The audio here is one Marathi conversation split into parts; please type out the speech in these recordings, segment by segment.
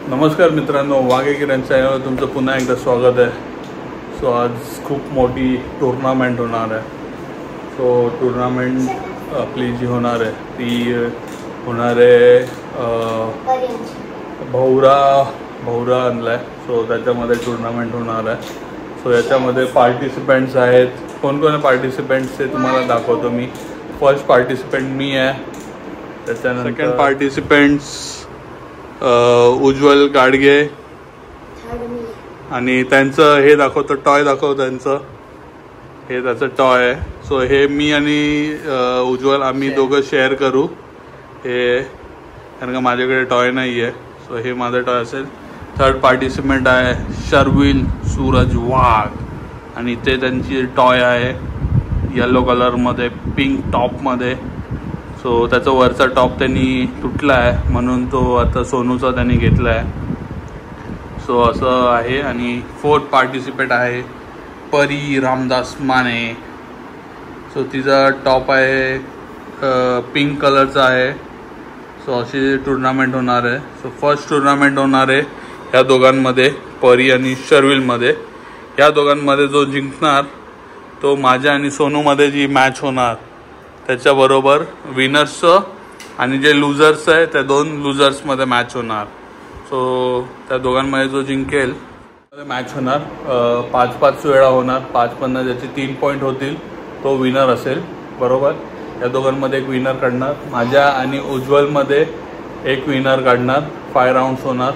नमस्कार मित्रांनो, वाघे किरण चॅनलवर तुमचं पुन्हा एकदा स्वागत आहे. सो आज खूप मोठी टुर्नामेंट होणार आहे. सो टुर्नामेंट आपली जी होणार आहे ती होणार आहे भौरा आणला आहे. सो त्याच्यामध्ये टुर्नामेंट होणार आहे. सो याच्यामध्ये पार्टिसिपेंट्स आहेत. कोण कोण पार्टिसिपेंट्स ते तुम्हाला दाखवतो मी. फर्स्ट पार्टिसिपेंट मी आहे. त्याच्यानंतर सेकंड पार्टिसिपेंट्स उज्ज्वल गाडगे आणि त्यांचं हे दाखवतो, टॉय दाखव त्यांचं. हे त्याचं टॉय आहे. सो हे मी आणि उज्ज्वल आम्ही दोघं शेअर करू हे, कारण का माझ्याकडे टॉय नाही आहे. सो हे माझं टॉय असेल. थर्ड पार्टिसिपेंट आहे शर्विल सूरज वाघ आणि ते त्यांची टॉय आहे येलो कलरमध्ये, पिंक टॉपमध्ये. सो त्याचा वरचा टॉप त्यांनी तुटला आहे म्हणून तो आता सोनूचा त्यांनी घेतला आहे. सो असं आहे. आणि फोर्थ पार्टिसिपेंट आहे परी रामदास माने. सो तिचा टॉप आहे पिंक कलरचा आहे. सो अशी टुर्नामेंट होणार आहे. सो फर्स्ट टुर्नामेंट होणार आहे ह्या दोघांमध्ये, परी आणि शर्विलमध्ये. ह्या दोघांमध्ये जो जिंकणार तो माझ्या आणि सोनूमध्ये जी मॅच होणार त्याच्याबरोबर विनर्सचं आणि जे लुझर्स आहे त्या दोन लुझर्समध्ये मॅच होणार. सो त्या दोघांमध्ये जो जिंकेल मॅच होणार. 5-5 वेळा होणार. 5 ज्याचे 3 पॉईंट होतील तो विनर असेल, बरोबर. या दोघांमध्ये एक विनर काढणार. माझ्या आणि उज्ज्वलमध्ये एक विनर काढणार. 5 राऊंड्स होणार.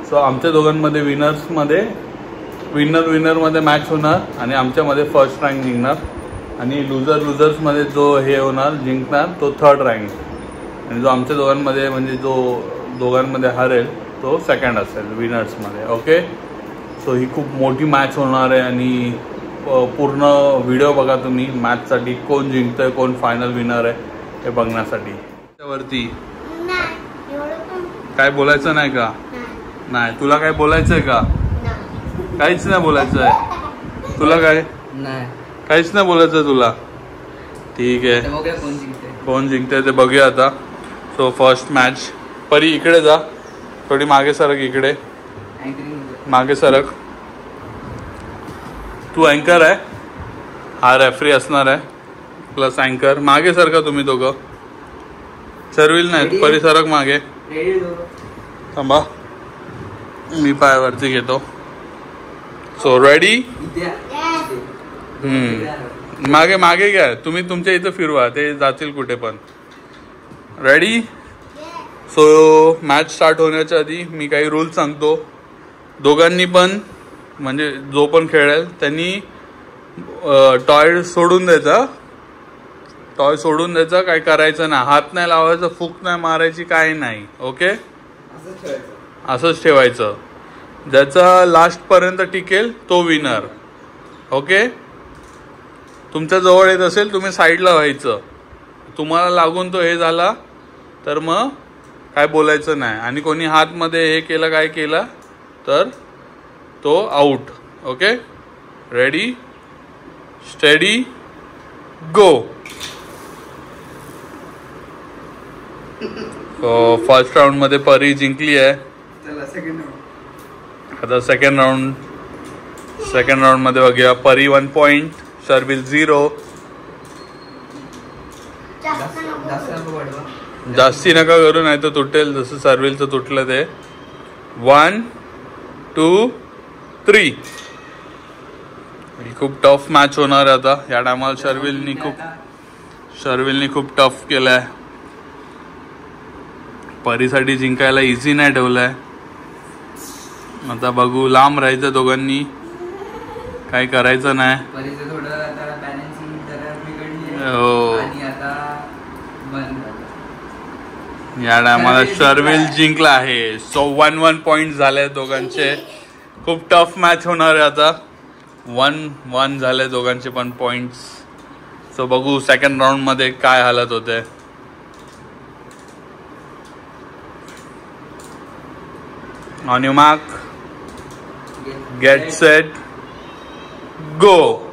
सो आमच्या दोघांमध्ये विनरमध्ये मॅच होणार आणि आमच्यामध्ये फर्स्ट रँक जिंकणार. आणि लुझर्समध्ये जो हे होणार जिंकणार तो थर्ड रँक. आणि जो आमच्या दोघांमध्ये म्हणजे जो दोघांमध्ये हरेल तो सेकंड असेल विनर्समध्ये. ओके. सो ही खूप मोठी मॅच होणार आहे आणि पूर्ण व्हिडिओ बघा तुम्ही मॅचसाठी. कोण जिंकतंय, कोण फायनल विनर आहे हे बघण्यासाठी. त्यावरती काय बोलायचं नाही का? नाही. तुला काय बोलायचं आहे का? काहीच नाही बोलायचं आहे तुला? काय नाही, काहीच नाही बोलायचं तुला? ठीक आहे. कोण जिंकते ते बघूया आता. So first match. परी इकडे जा, थोडी मागे सरक. इकडे मागे सरक. तू अँकर आहे, हा रेफरी असणार आहे प्लस अँकर. मागे सरका तुम्ही दोघं. शर्विल नाही, परी सरक मागे. थांबा मी पायावरती घेतो. So ready? मागे मागे घ्या तुम्ही. तुमच्या इथं फिरवा, ते जातील कुठे पण. रेडी? सो मॅच स्टार्ट होण्याच्या आधी मी काही रूल सांगतो. दोघांनी पण म्हणजे जो पण खेळेल त्यांनी टॉय सोडून द्यायचा. काय करायचं नाही. हात नाही लावायचं, फूक नाही मारायची, काही नाही. ओके. असंच ठेवायचं. ज्याचा लास्ट पर्यंत टिकेल तो विनर. ओके. तुमच्या जवळ येत असेल तुम्ही साईडला व्हायचं. तुम्हाला लागून तो हे झाला तर मग काय बोलायचं नाही. आणि कोणी हातमध्ये हे केलं, काय केलं तर तो आउट. ओके. रेडी, स्टेडी, गो. फर्स्ट राऊंडमध्ये परी जिंकली आहे. आता सेकंड राऊंडमध्ये बघूया. परी 1 पॉइंट, शर्विल 0. जास्ती नका करू नाही तर तुटेल, जसं शर्विलचं तुटलं ते. 1, 2, 3. खूप टफ मॅच होणार आहे आता. या टायमाला शर्विलनी खूप टफ केलाय. परीसाठी जिंकायला इझी नाही ठेवलाय. आता बघू. लांब राहायचं दोघांनी, काही करायचं नाही. हो. या टायमाला शर्विल जिंकला आहे. सो 1-1 पॉइंट झाले दोघांचे. खूप टफ मॅच होणार आहे आता. 1-1 झाले दोघांचे पण पॉइंट्स. सो बघू सेकंड राऊंड मध्ये काय हालत होते. On your mark, get set, go.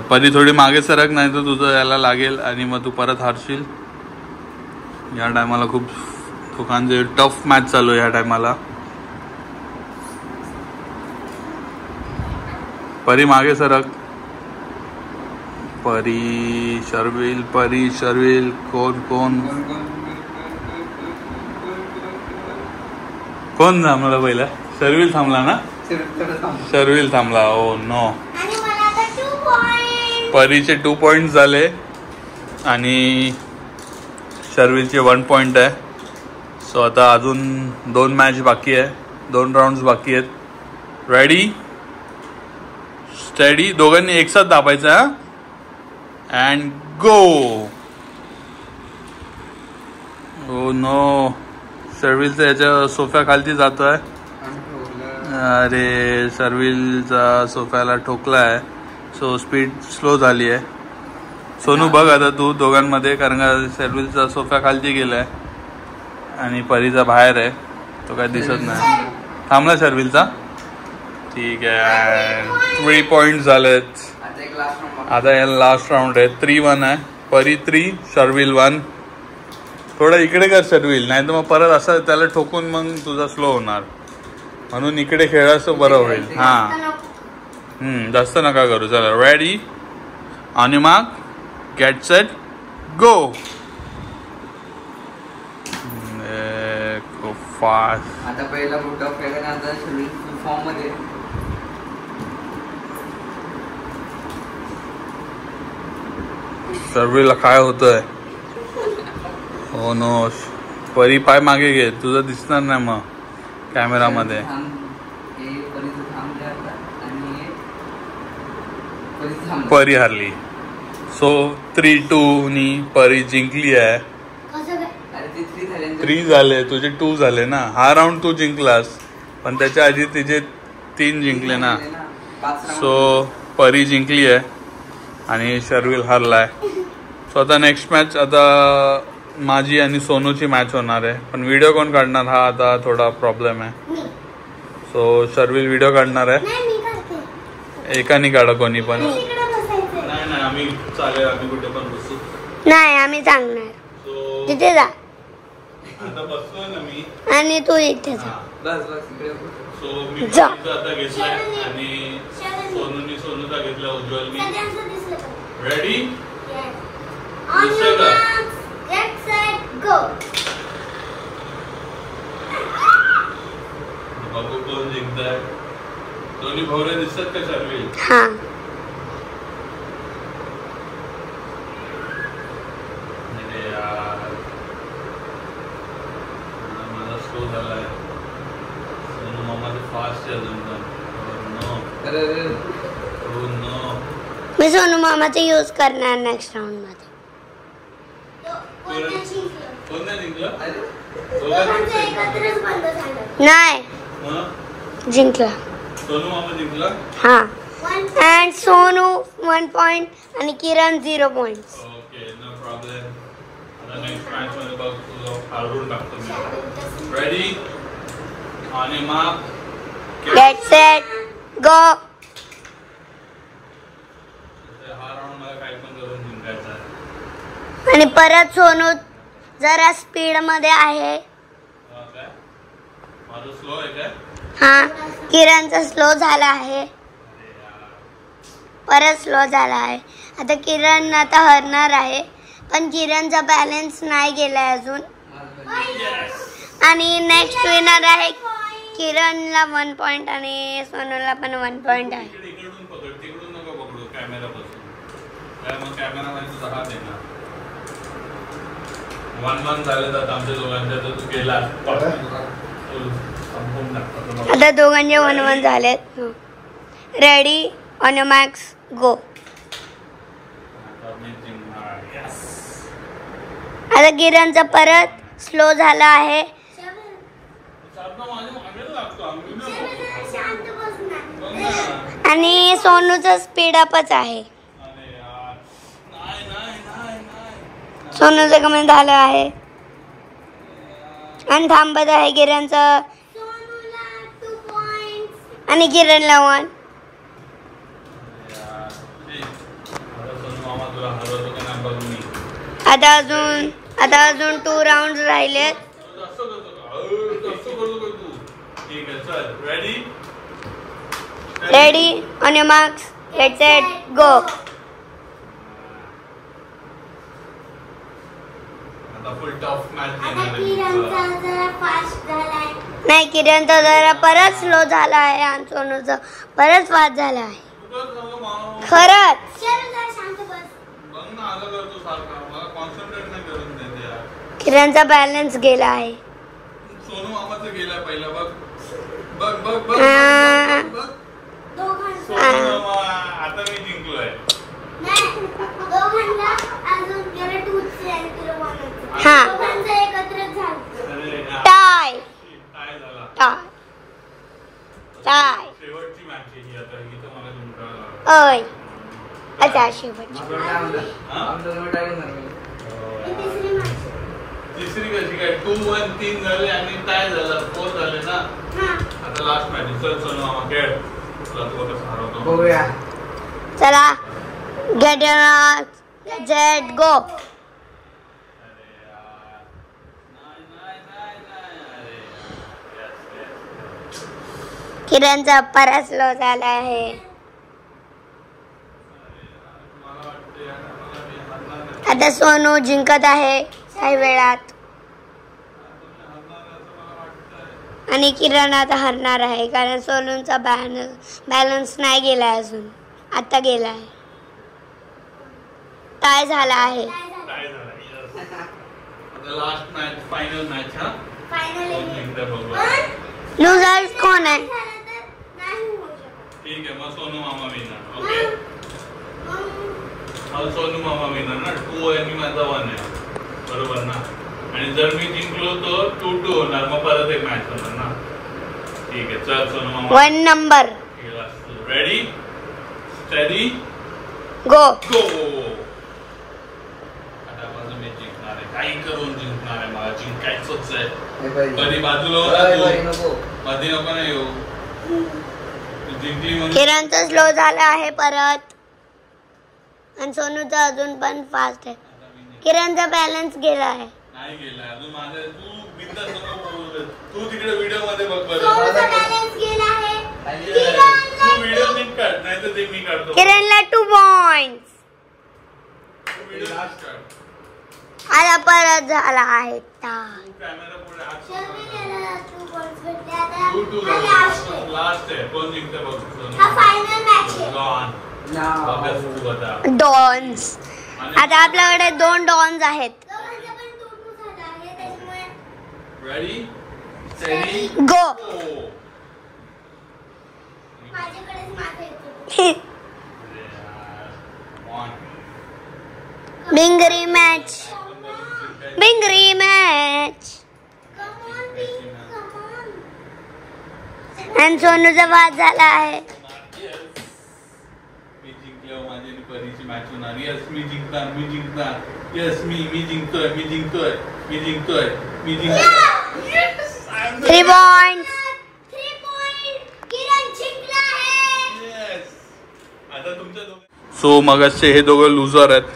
Pari थोडी मागे सरक, नाही तर तुझं याला लागेल आणि मग तू परत हारशील. या टायमाला खूप दोघांचे टफ मॅच चालू आहे. या टायमाला परी मागे सरक. परी शर्विल कोण थांबला पहिला? शर्विल थांबला ना? शर्विल थांबला. Oh no. परीचे 2 पॉइंट झाले आणि शर्विलचे 1 पॉइंट आहे. सो आता अजून 2 मॅच बाकी आहे, 2 राऊंड बाकी आहेत. Ready steady. दोघांनी एकसाथ दाबायचं हा. And go. Oh no. शर्विलचा याच्या सोफ्या खालती जातोय. अरे शर्विलचा सोफ्याला ठोकला आहे. सो स्पीड स्लो झाली आहे. सोनू बघ आता तू दोघांमध्ये, कारण का शर्विलचा सोफ्या खालती गेलाय आणि परीचा बाहेर आहे, तो काय दिसत नाही. थांबला शर्विलचा. ठीक आहे. 3 पॉइंट झालेत. आता या लास्ट राऊंड आहे. 3-1 आहे. परी 3 शर्विल 1. थोडं इकडे कर शर्विल, नाही तर मग परत असं त्याला ठोकून मग तुझा स्लो होणार. म्हणून इकडे खेळायचं बरं होईल. हां जास्त नका करू. चला रेडी आणि मग गेट सेट गो. फास्ट. आता पहिला मोठा फेगन आता शर्विल फॉर्म मध्ये. शर्विलला काय होतंय? हो नो. परी पाय मागे घे, तुझं दिसणार नाही मग कॅमेरामध्ये. परी हारली. सो 3-2 नी परी जिंकली आहे. 3 झाले, तुझे 2 झाले ना. हा राऊंड तू जिंकलास, पण त्याच्या आधी तिचे 3 जिंकले ना. सो परी जिंकली आहे आणि शर्विल हारलाय. सो आता नेक्स्ट मॅच आता माझी आणि सोनूची मॅच होणार आहे. पण व्हिडिओ कोण काढणार हा आता थोडा प्रॉब्लेम आहे. सो शर्विल व्हिडिओ काढणार आहे. एकाने काढा कोणी पण. नाही आम्ही चालेल, आम्ही कुठे पण बसू. नाही आम्ही सांगणार तिथे जा. आता बसलोय ना मी आणि तू इथे जा. सो मी आता घेतलाय आणि सोनूचा घेतला. उज्ज्वलनी. रेडी बघू कोण जिंकताय. दोन्ही भोवरे दिसतात का शर्विल? हा. माझा स्लो झालाय. सोनू मामाचं फास्ट आहे अजून पण. मी सोनू मामाचा यूज करणार नेक्स्ट राऊंड मध्ये. कोण नाही जिंकलं? नाही जिंकला. सोनू मामा जिंकला. हा. अँड सोनू 1 पॉइंट आणि Kiran 0 points. Okay no problem. आता नेक्स्ट मॅच मध्ये बघ तुझं हारून टाकतो मी. रेडी आणि मग गेट सेट गो. हा राऊंड मला काही पण करून जिंकायचा आहे. आणि परत सोनू जरा स्पीड मध्ये आहे. काय माझं स्लो आहे काय? हा. किरणचा स्लो झाला आहे. परत स्लो झाला आहे. आता किरण आता हरणार आहे, पण किरणचा बॅलन्स नाही गेलाय अजून. आणि नेक्स्ट विनर आहे किरणला 1 पॉइंट आणि सोनूला पण 1 पॉइंट आहे. इकडून पकड, तिकडून नको पकडू कॅमेरापासून. काय मग कॅमेरामध्ये तुझा हात आहे ना. 1-1 झाले तर आमच्या दोघांच्या. तर तू गेला आता दोघांचे 1-1 झालेत. रेडी ऑन युअर मॅक्स गो. आता किरणचा परत स्लो झाला आहे आणि सोनूचा स्पीड अपच आहे. सोनूचं कमी झालं आहे आणि थांबत आहे किरणचं. आणि किरणला 1. आता अजून 2 राऊंड राहिलेत. Ready on your marks gate set गो. नाही, किरणचा जरा परत स्लो झाला आहे आणि सोनूचा परत फास्ट झाला आहे. खरंच किरणचा बॅलन्स गेला आहे. सोनू मामाचा गेला पहिला. बघ आता मी जिंकलोय. हा टाय शेवटची मॅच आहे ही. आता ही तर मला जिंकायला. ओय अच्छा शेवटची. तिसरी कशी काय 2-1 3 झाले आणि टाय झाला 4 झाले ना. आता लास्ट मॅच. चल सोनू मामा खेळ. तुला तू कसं हरवतो बघूया. चला गेट युअर सेट गो. किरणचा परत स्लो झाला आहे. आता सोनू जिंकत आहे काही वेळात आणि किरण आता हरणार आहे कारण सोनूचा बॅलन्स नाही गेलाय अजून. आता गेलाय. टाय झाला आहे. Last match final match. हा लूजर कोण आहे? ठीक आहे मग सोनू मामा विनर. ओके मग सोनू मामा विनर ना. 2 आणि माझा 1 आहे बरोबर ना. आणि जर मी जिंकलो तर 2-2 होणार. मग परत एक मॅच होणार ना. ठीक आहे चल सोनू मामा 1 नंबर. रेडी स्टडी गो. आता माझं मी जिंकणार आहे. काही करून जिंकणार आहे. मला जिंकायचंच आहे. कधी बाजूला मध्ये नको नाही येऊ. किरणचा स्लो झाला आहे परत आणि सोनूचा अजून पण फास्ट आहे. किरणचा बॅलन्स गेला आहे. नाही गेला अजून माझा. तू बिंदास नको. तू तिकडे व्हिडिओ मध्ये बघ बरं. सोनूचा बॅलन्स गेला आहे. तू व्हिडिओ नीट काढ नाही तर ते मी काढतो. किरणला 2 पॉइंट्स. तू व्हिडिओ लास्ट काढ. आता परत झाला आहे. कॅमेरा पुढे हात लास्ट आहे. कोण जिंकते बघ. डॉन्स. आता आपल्याकडे 2 डॉन्स आहेत. रेडी स्टडी गो. बिंगरी मॅच. आणि सोनूचा वाद झाला आहे. मी जिंकल्यावर माझी परीची मॅच होणार. यस मी जिंकणार. यस मी जिंकतोय. 3 पॉइंट्स. आता तुमच्या सो मगाचे हे दोघं लुझर आहेत.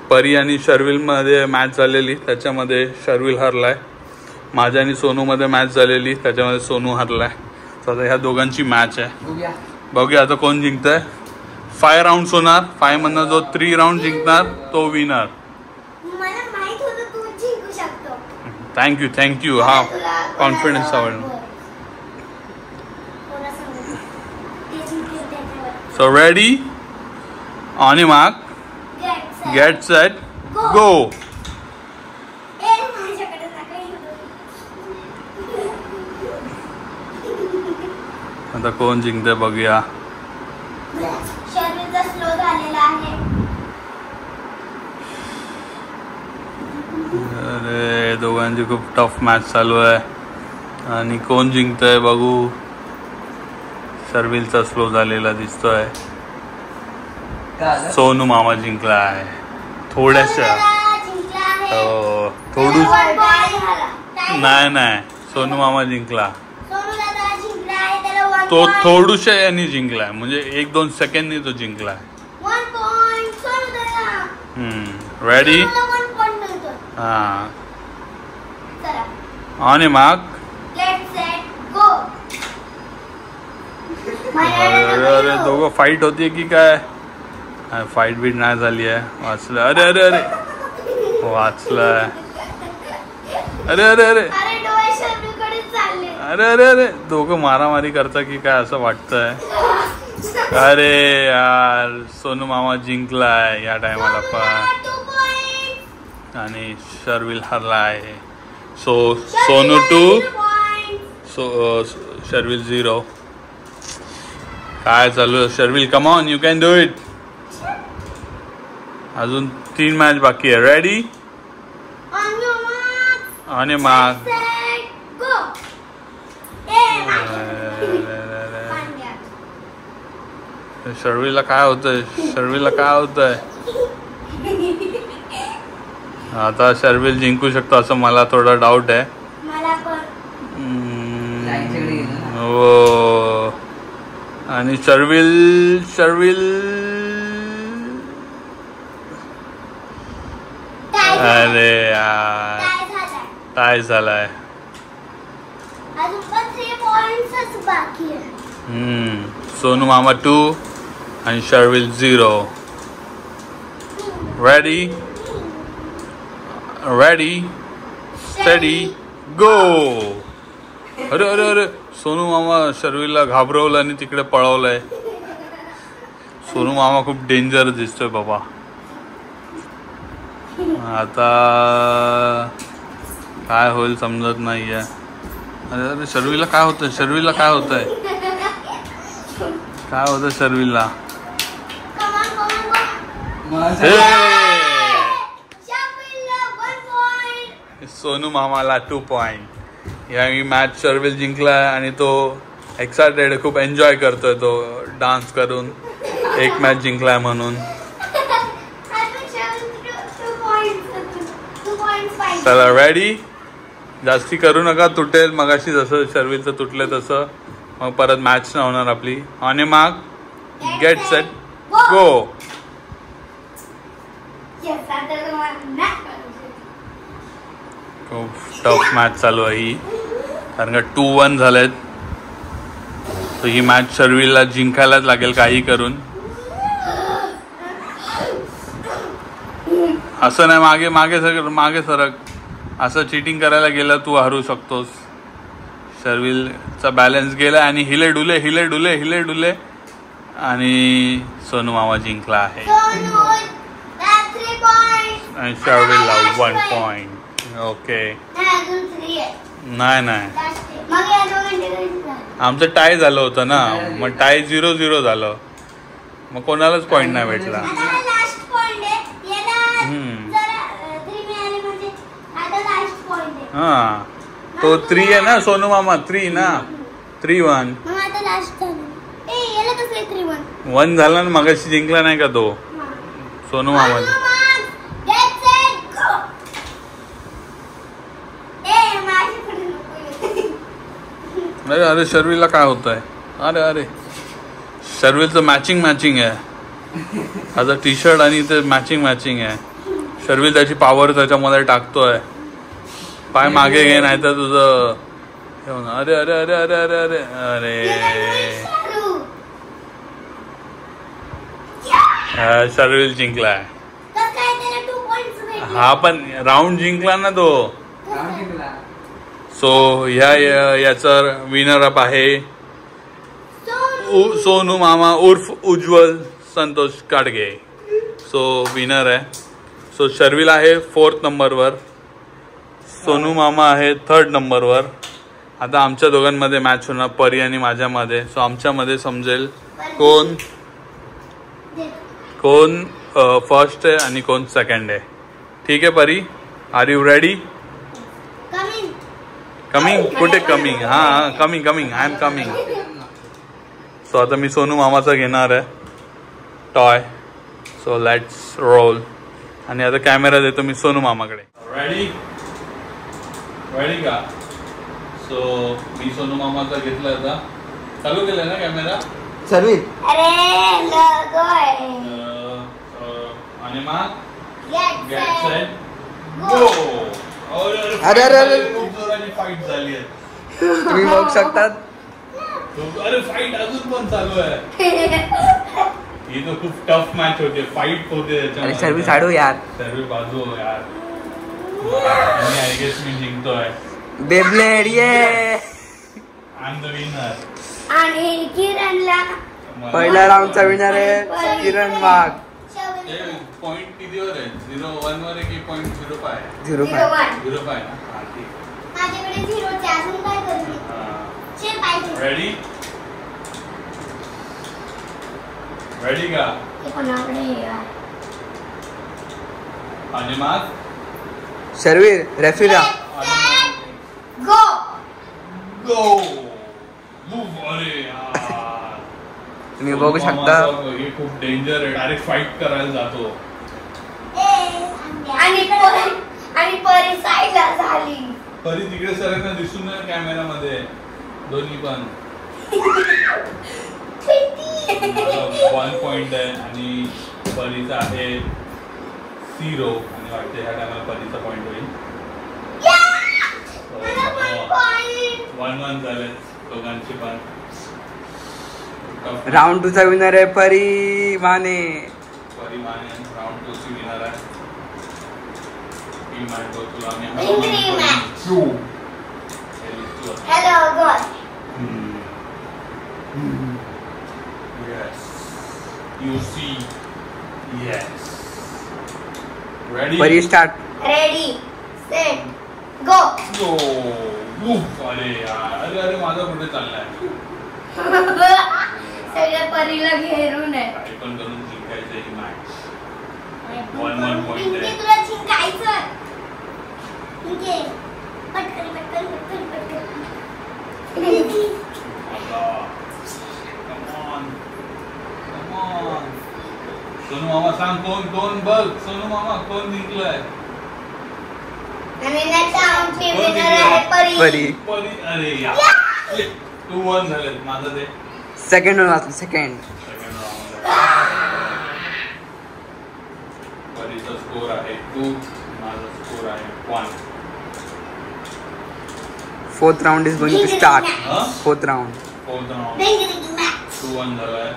परी आणि शर्विल मध्ये मॅच झालेली त्याच्यामध्ये शर्विल हरलाय. माझ्या आणि सोनू मध्ये मॅच झालेली त्याच्यामध्ये सोनू हरलाय. आता ह्या दोघांची मॅच आहे. बघूया आता कोण जिंकतंय. 5 राऊंड होणार. 5 मधनं जो 3 राऊंड जिंकणार तो विनर. थँक्यू. हा कॉन्फिडन्स आवडला. So ready on your mark get set गो. आता कोण जिंकते बघूया. शर्विलचा स्लो झालेला आहे. अरे दोघांची खूप टफ मॅच चालू आहे आणि कोण जिंकतंय बघू. शर्विलचा स्लो झालेला दिसतोय. सोनू मामा जिंकला आहे थोड्याशा. हो नाही सोनू मामा जिंकला. तो थोडूशा यांनी जिंकलाय म्हणजे 1-2 सेकंडनी तो जिंकलाय. रेडी हा चला आणि मग गेट सेट गो. अरे अरे दोघं फाईट होती की काय? फाईट बीट नाही झाली आहे. वाचलं. अरे अरे अरे वाचलंय. अरे अरे अरे अरे डोळे शर्मीकडे चालले. अरे अरे अरे दोघं मारामारी करता की काय असं वाटतंय. अरे यार सोनू मामा जिंकलाय या टायमाला पण 2 points. आणि शर्विल हरलाय. सो सोनू 2 शर्विल 0. काय चालू आहे Sharvil? Come on, you can do it. अजून 3 मॅच बाकी आहे. Ready On your mark. आणि माग. Set go. शर्विला काय होतंय? शर्विला काय होतंय? आता शर्विल जिंकू शकतो असं मला थोडा डाऊट आहे. मला पण. हो आणि शर्विल अरे यार काय झालाय. अजून पण 3 points बाकी आहे. सोनू मामा 2 आणि शर्विल 0. रेडी स्टडी गो. अरे अरे अरे सोनू मामा शर्विलला घाबरवलं आणि तिकडे पळवलंय. सोनू मामा खूप डेंजर दिसतोय बाबा. आता काय होईल समजत नाहीये. अरे अरे शर्विलला काय होतंय? शर्विलला काय होतंय? काय होतं शर्विलला? सोनू मामाला 2 पॉइंट. या मॅच शर्विल जिंकलाय आणि तो एक्सायटेड खूप एन्जॉय करतोय तो डान्स करून. एक मॅच जिंकलाय म्हणून. चला रेडी. जास्ती करू नका, तुटेल मगाशी जसं शर्विलचं तुटलं तसं. मग परत मॅच नाही होणार आपली. आणि मग गेट सेट गो. खूप टफ मॅच चालू आहे ही, कारण का 2-1 झालेत. तर ही मॅच शर्विलला जिंकायलाच लागेल काही करून. असं नाही मागे सरक. असं चिटिंग करायला गेलं तू हरू शकतोस. शर्विलचा बॅलन्स गेला आणि हिले डुले आणि सोनू मामा जिंकला आहे. आणि शर्विलला 1 पॉइंट. ओके नाही आमचं टाय झालं होतं ना, मग टाय 0-0 झालं. मग कोणालाच पॉइंट नाही भेटला. हा तो 3 आहे ना सोनू मामा. 3 ना 3-1. 1 झाला ना मगाशी जिंकला नाही का तो सोनू मामा. अरे अरे शर्विलला काय होत आहे? अरे अरे शर्विलचं मॅचिंग आहे. आता टी शर्ट आणि ते मॅचिंग आहे. शर्विल त्याची पॉवर त्याच्यामध्ये टाकतोय. पाय मागे घे नाही तर तुझं. अरे अरे अरे अरे अरे अरे अरे शर्विल जिंकलाय. हा पण राऊंड जिंकला ना तो. सो याचा विनर अप आहे सोनू मामा उर्फ उज्ज्वल संतोष काडगे. सो विनर आहे. सो शर्विल आहे 4th नंबरवर. सोनू मामा आहे 3rd नंबरवर. आता आमच्या दोघांमध्ये मॅच होणार, परी आणि माझ्यामध्ये. सो आमच्यामध्ये समजेल कोण फर्स्ट आहे आणि कोण सेकंड आहे. ठीक आहे परी, आर यू रेडी? कमिंग कुठे कमिंग? हां coming I am coming. So आता मी सोनू मामाचा घेणार आहे टॉय. So let's roll. आणि आता कॅमेरा देतो मी सोनू मामाकडे. रेडी का? सो मी सोनू मामाचा घेतला. आता चालू केलाय ना कॅमेरा? शर्विल अरे आणि मग गेट सेट अरे अरे अरे खूप जोराची फाईट झाली आहे. तुम्ही बघू शकतात. अरे फाईट अजून पण चालू आहे. ही तर खूप टफ मॅच होते, फाईट होते अरे सर्वी साडू यार. सर्व बाजू यार. आणि आय गेस मी जिंकतोय. बेब्लेड ये. I am the winner. आणि किरणला पहिल्या राऊंडचा विनर आहे किरण वाघ. पॉइंट कितीवर आहे? 0-1 वर आहे की .05 आहे? 0.5. 0.5 ना. हा, ठीक. माझ्याकडे 0 चे अजून काय करू? शे पाहिजे. रेडी? रेडी का? हे कोणाकडे आहे? आणि मग शर्वीर रेफरीला. गो गो मूव. अरे यार तुम्ही बघू शकता. हे खूप डेंजर आहे. डायरेक्ट फाईट करायला जातो. आणि परी साईडला झाली. परी तिकडे सरांना दिसून नाही कॅमेरामध्ये. दोन्ही पण 1 पॉइंट आहे आणि परीचा आहे 0 आणि वाटते ह्या टायमाला परीचा पॉइंट होईल. 1-1 झाले दोघांची पण. राऊंड 2 चा विनर आहे परी माने. परी माने राऊंड 2 ची विनर आहे. टीम आहे तो तुला मी hello God. Yes. You see. Yes. Ready? Pari start. Ready set go. Go. Move. अरे यार. अरे माझा कुठे चाललाय? सगळ्या परीला घेरून आहे. काय पण करून जिंकायचं ही मॅच. 1-1 पॉइंट आहे. तुला जिंकायचं. ठीक आहे. पटकन. Come on. सोनू मामा सांग कोण बघ. सोनू मामा कोण जिंकलाय? आणि नेक्स्ट राऊंडची विनर आहे परी. परी. अरे यार 2-1 झाले. माझं ते सेकंड राऊंड वाचलं. Second round. परीचा स्कोर आहे 2. माझा स्कोर आहे 1. Fourth round is going to start. Fourth round. 2-1 झालाय.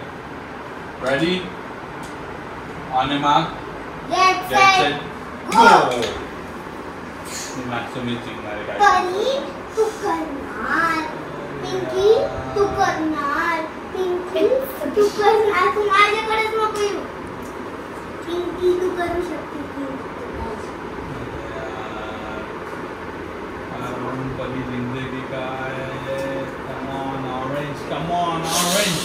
Ready? On a mark. Get set go. Match मी जिंकणार आहे. परी तू करणार. पिंकी तू करणार. पिंकी तू करणार. तू माझ्याकडेच नको येऊ. पिंकी तू करू शकते. परी जिंकते की काय? Come on orange. Come on orange.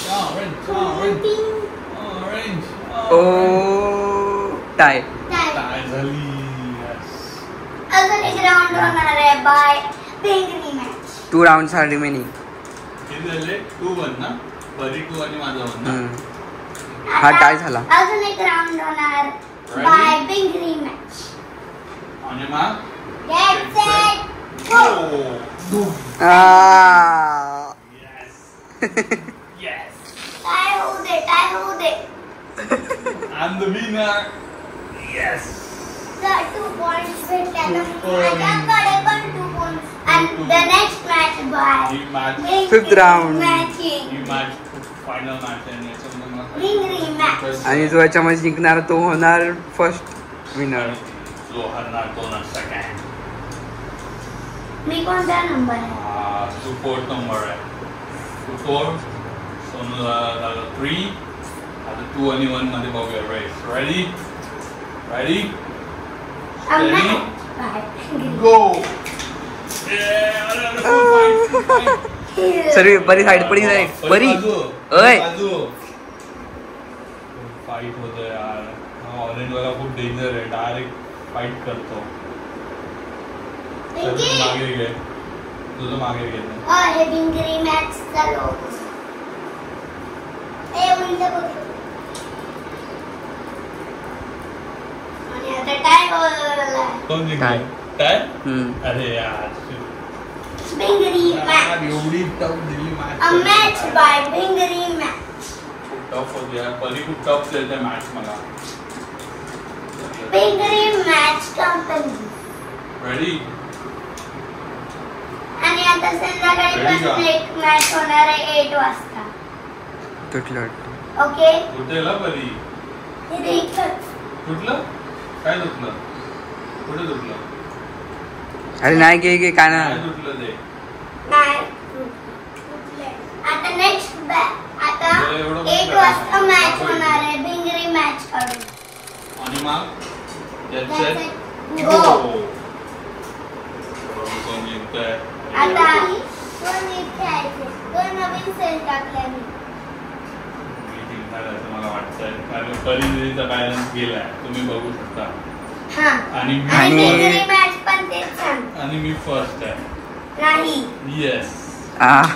Oh tie. काय झाली? अजून एक राऊंड होणार आहे बाय बेंगली मॅच. 2 rounds are remaining. किती झाले? 2-1 ना. परी 2 आणि माझा 1 ना. हा टाय झाला. अजून एक राऊंड होणार बाय बेंगली मॅच. आणि मग गेट सेट गो. Yes. टाय होऊ दे. I'm the winner. Yes. 2 points भेटतात. माझ्याकडे पण 2 points. And the next match by he match 5th round. matching. He match final match आहे. Ring match. आणि जो याच्यामध्ये जिंकणार तो होणार फर्स्ट विनर. जो हरणार तो ना सेकंड. मी कोणता नंबर आहे? तू 4th नंबर आहे. 4. सोनू झाला 3. आता 2 आणि 1 मध्ये बघूया रेस. रेडी? गो. सर्व बरी साईड पडी जाईल. बरी ओय फाईट होतं यार. ऑरेंज वाला खूप डेंजर आहे. डायरेक्ट फाईट करतो. मागे घे. तुझं मागे घे. हे बिंगरी मॅच चालू. उलट बघ. आणि आता टाय होईल. कोण जिंकलं? टाय? अरे यार बिंगरी मॅच. एवढी टफ दिली मॅच. अ मॅच बाय बिंगरी मॅच. खूप टफ होती यार. परी खूप टफ खेळते मॅच मला. बिंगरी मॅच कंपनी. रेडी? आणि आता संध्याकाळी पासून एक मॅच होणार आहे 8 वाजता. तुटलं ओके कुठेला परी? इथे इथंच. तुटलं? काय तुटलं? कुठे तुटलं? अरे नाही घे काय ना काय तुटलं ते? नाही कुठले. आता नेक्स्ट आता 8 वाजता मॅच होणार आहे. भिंगरी मॅच काढू. आणि मग That's it. गो. Go. कोण जिंकतंय? आता दोन इथे आहेत. दोन नवीन सेल टाकल्या मी. मी जिंकणार असं मला वाटतंय कारण परिस्थितीचा बॅलन्स गेलाय तुम्ही बघू शकता. हा आणि आणि मी भिंगरी मॅच पण तेच सांग. आणि मी फर्स्ट आहे. नाही yes. Ah,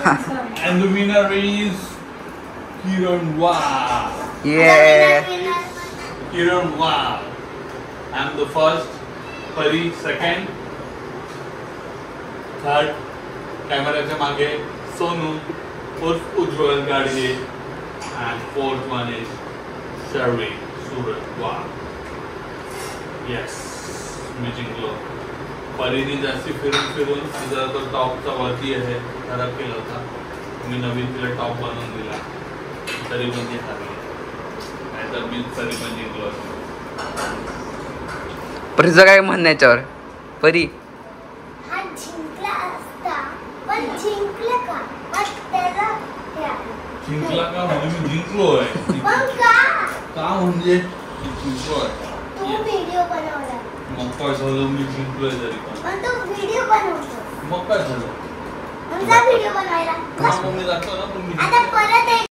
And the winner is Kiran Wow. yeah. Kiran Wow. I'm the first. Pari second. Third. कॅमेराच्या मागे सोनू उर्फ उज्ज्वल Gadge. And fourth one is Sharvi Surat. Wow. Yes. मी जिंकलो. परीने जास्ती फिरून तिचा तो टॉपचा वरती आहे खराब केला होता. मी नवीन तिला टॉप बनवून दिला तरी पण ती हरली. नाहीतर मी तरी पण जिंकलो असतो. परीचं काय म्हणणं आहे याच्यावर? परी हा जिंकला असता पण जिंकला का? मग त्याला हे आहे. जिंकला का म्हणजे मी जिंकलोय. पण का? का म्हणजे मी जिंकलोय. तू व्हिडिओ बनवला. मग काय झालं मी जिंकलोय तरी पण. पण तू व्हिडिओ बनवतो. मग काय झालं? मग जा व्हिडिओ बनवायला. मग मी जातो ना पण मी आता परत